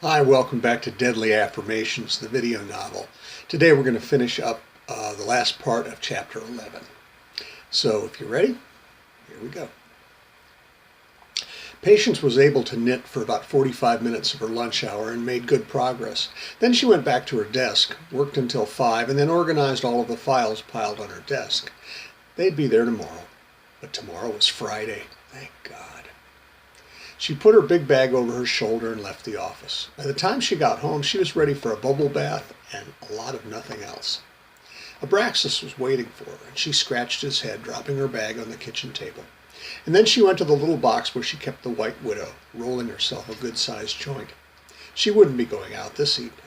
Hi, welcome back to Deadly Affirmations, the video novel. Today we're going to finish up the last part of chapter 11. So if you're ready, here we go. Patience was able to knit for about 45 minutes of her lunch hour and made good progress. Then she went back to her desk, worked until 5, and then organized all of the files piled on her desk. They'd be there tomorrow, but tomorrow was Friday. Thank God. She put her big bag over her shoulder and left the office. By the time she got home, she was ready for a bubble bath and a lot of nothing else. Abraxas was waiting for her, and she scratched his head, dropping her bag on the kitchen table. And then she went to the little box where she kept the White Widow, rolling herself a good-sized joint. She wouldn't be going out this evening.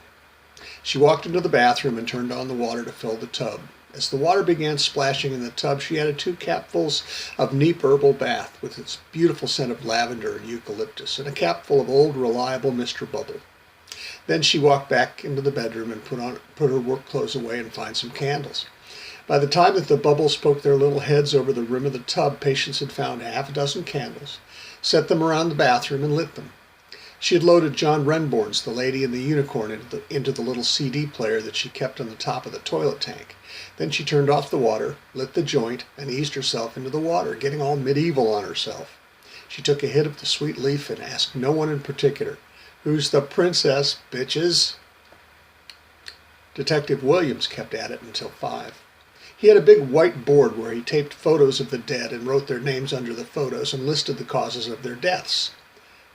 She walked into the bathroom and turned on the water to fill the tub. As the water began splashing in the tub, she added 2 capfuls of Neep herbal bath with its beautiful scent of lavender and eucalyptus, and a capful of old reliable Mr. Bubble. Then she walked back into the bedroom and put her work clothes away and find some candles. By the time that the bubbles poked their little heads over the rim of the tub, Patience had found half a dozen candles, set them around the bathroom, and lit them. She had loaded John Renborn's The Lady and the Unicorn into the little CD player that she kept on the top of the toilet tank. Then she turned off the water, lit the joint, and eased herself into the water, getting all medieval on herself. She took a hit of the sweet leaf and asked no one in particular, "Who's the princess, bitches?" Detective Williams kept at it until 5. He had a big white board where he taped photos of the dead and wrote their names under the photos and listed the causes of their deaths.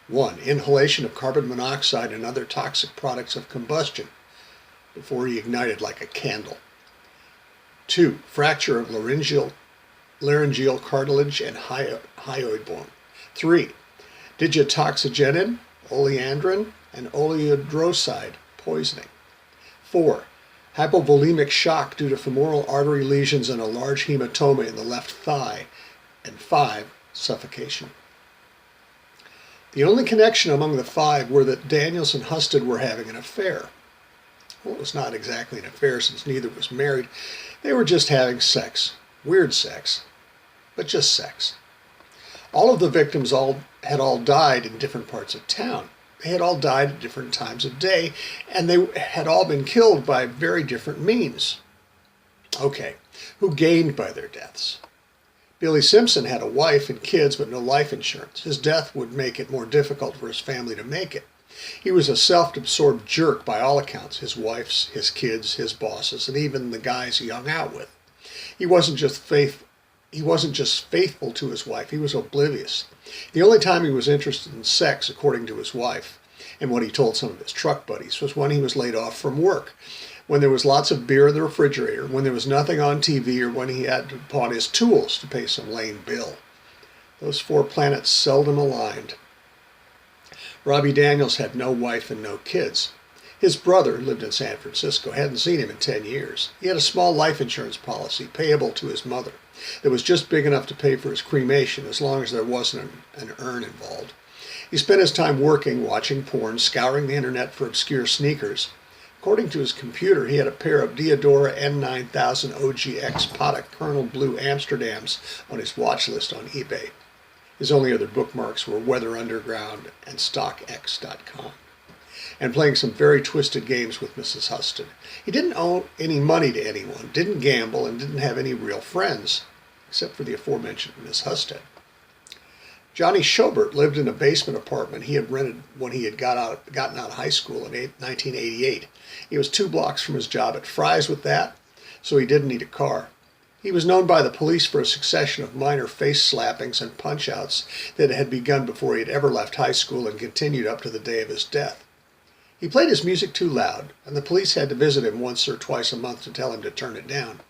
1. Inhalation of carbon monoxide and other toxic products of combustion before he ignited like a candle. 2. Fracture of laryngeal cartilage and hyoid bone. 3. Digitoxagenin, oleandrin, and oleodroside poisoning. 4. Hypovolemic shock due to femoral artery lesions and a large hematoma in the left thigh. And 5. Suffocation. The only connection among the 5 were that Daniels and Husted were having an affair. Well, it was not exactly an affair since neither was married. They were just having sex. Weird sex, but just sex. All of the victims had all died in different parts of town. They had all died at different times of day, and they had all been killed by very different means. Okay, who gained by their deaths? Billy Simpson had a wife and kids, but no life insurance. His death would make it more difficult for his family to make it. He was a self-absorbed jerk by all accounts, his wife's, his kids, his bosses, and even the guys he hung out with. He wasn't just faithful to his wife, he was oblivious. The only time he was interested in sex, according to his wife, and what he told some of his truck buddies, was when he was laid off from work, when there was lots of beer in the refrigerator, when there was nothing on TV, or when he had to pawn his tools to pay some lame bill. Those 4 planets seldom aligned. Robbie Daniels had no wife and no kids. His brother, who lived in San Francisco, hadn't seen him in 10 years. He had a small life insurance policy payable to his mother that was just big enough to pay for his cremation as long as there wasn't an urn involved. He spent his time working, watching porn, scouring the internet for obscure sneakers. According to his computer, he had a pair of Diodora N9000 OGX Potic Colonel Blue Amsterdams on his watch list on eBay. His only other bookmarks were Weather Underground and StockX.com. And playing some very twisted games with Mrs. Husted. He didn't owe any money to anyone, didn't gamble, and didn't have any real friends, except for the aforementioned Miss Husted. Johnny Schobert lived in a basement apartment he had rented when he had gotten out of high school in 1988. He was 2 blocks from his job at Fry's with that, so he didn't need a car. He was known by the police for a succession of minor face slappings and punch-outs that had begun before he had ever left high school and continued up to the day of his death. He played his music too loud, and the police had to visit him once or twice a month to tell him to turn it down.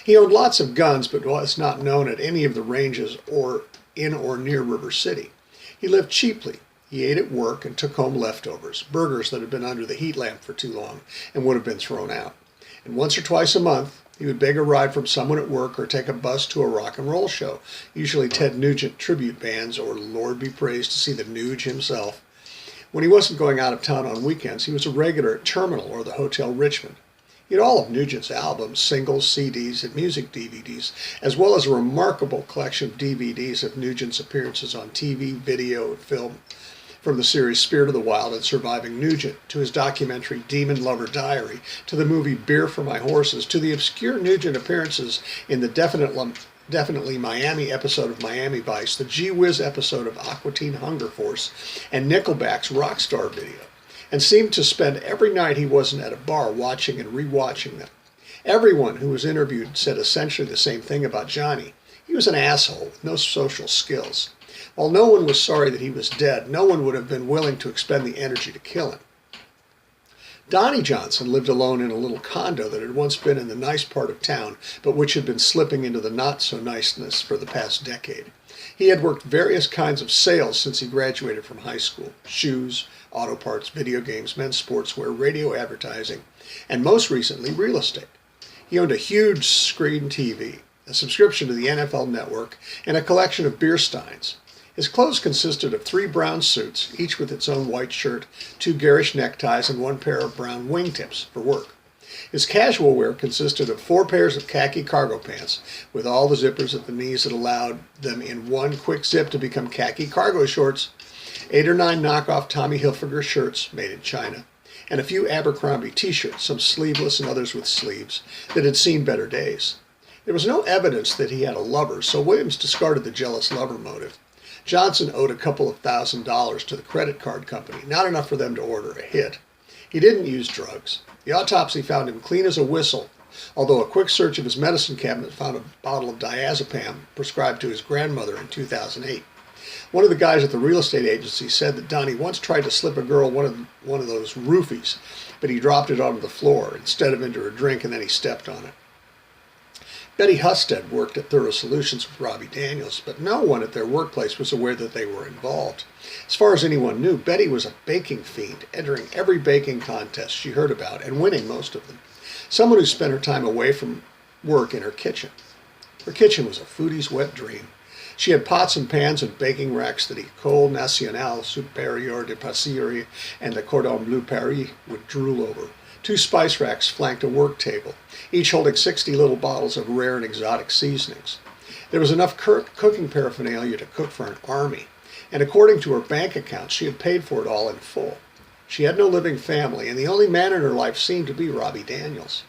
He owned lots of guns, but was not known at any of the ranges or in or near River City. He lived cheaply. He ate at work and took home leftovers, burgers that had been under the heat lamp for too long and would have been thrown out. And once or twice a month, he would beg a ride from someone at work or take a bus to a rock and roll show, usually Ted Nugent tribute bands or, Lord be praised, to see the Nuge himself. When he wasn't going out of town on weekends, he was a regular at Terminal or the Hotel Richmond. He had all of Nugent's albums, singles, CDs, and music DVDs, as well as a remarkable collection of DVDs of Nugent's appearances on TV, video, and film. From the series Spirit of the Wild and Surviving Nugent, to his documentary Demon Lover Diary, to the movie Beer for My Horses, to the obscure Nugent appearances in the Definitely Miami episode of Miami Vice, the Gee Whiz episode of Aqua Teen Hunger Force, and Nickelback's Rockstar video, and seemed to spend every night he wasn't at a bar watching and rewatching them. Everyone who was interviewed said essentially the same thing about Johnny. He was an asshole with no social skills. While no one was sorry that he was dead, no one would have been willing to expend the energy to kill him. Donnie Johnson lived alone in a little condo that had once been in the nice part of town, but which had been slipping into the not-so-niceness for the past decade. He had worked various kinds of sales since he graduated from high school: shoes, auto parts, video games, men's sportswear, radio advertising, and most recently, real estate. He owned a huge screen TV, a subscription to the NFL Network, and a collection of beer steins. His clothes consisted of 3 brown suits, each with its own white shirt, 2 garish neckties, and 1 pair of brown wingtips for work. His casual wear consisted of 4 pairs of khaki cargo pants, with all the zippers at the knees that allowed them in one quick zip to become khaki cargo shorts, 8 or 9 knockoff Tommy Hilfiger shirts made in China, and a few Abercrombie t-shirts, some sleeveless and others with sleeves, that had seen better days. There was no evidence that he had a lover, so Williams discarded the jealous lover motive. Johnson owed a couple of $1,000s to the credit card company, not enough for them to order a hit. He didn't use drugs. The autopsy found him clean as a whistle, although a quick search of his medicine cabinet found a bottle of diazepam prescribed to his grandmother in 2008. One of the guys at the real estate agency said that Donnie once tried to slip a girl one of those roofies, but he dropped it onto the floor instead of into her drink, and then he stepped on it. Betty Husted worked at Thorough Solutions with Robbie Daniels, but no one at their workplace was aware that they were involved. As far as anyone knew, Betty was a baking fiend, entering every baking contest she heard about and winning most of them. Someone who spent her time away from work in her kitchen. Her kitchen was a foodie's wet dream. She had pots and pans and baking racks that École Nationale Supérieure de Pâtisserie and the Cordon Bleu Paris would drool over. 2 spice racks flanked a work table, each holding 60 little bottles of rare and exotic seasonings. There was enough cooking paraphernalia to cook for an army, and according to her bank account, she had paid for it all in full. She had no living family, and the only man in her life seemed to be Robbie Daniels.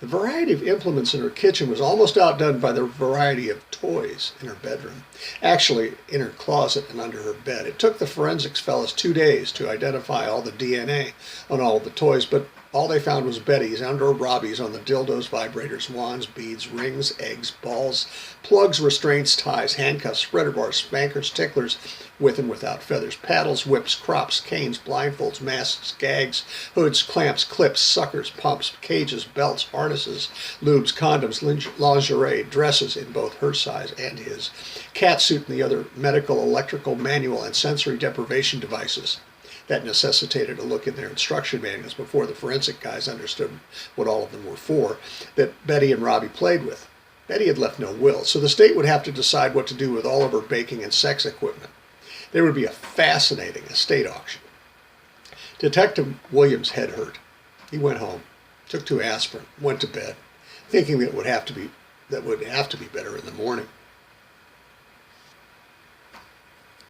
The variety of implements in her kitchen was almost outdone by the variety of toys in her bedroom. Actually, in her closet and under her bed. It took the forensics fellas 2 days to identify all the DNA on all of the toys, but all they found was Betty's and or Robbie's on the dildos, vibrators, wands, beads, rings, eggs, balls, plugs, restraints, ties, handcuffs, spreader bars, spankers, ticklers, with and without feathers, paddles, whips, crops, canes, blindfolds, masks, gags, hoods, clamps, clips, suckers, pumps, cages, belts, harnesses, lubes, condoms, lingerie, dresses in both her size and his, catsuit and the other medical, electrical, manual, and sensory deprivation devices that necessitated a look in their instruction manuals before the forensic guys understood what all of them were for, that Betty and Robbie played with. Betty had left no will, so the state would have to decide what to do with all of her baking and sex equipment. There would be a fascinating estate auction. Detective Williams' head hurt. He went home, took 2 aspirin, went to bed, thinking that would have to be better in the morning.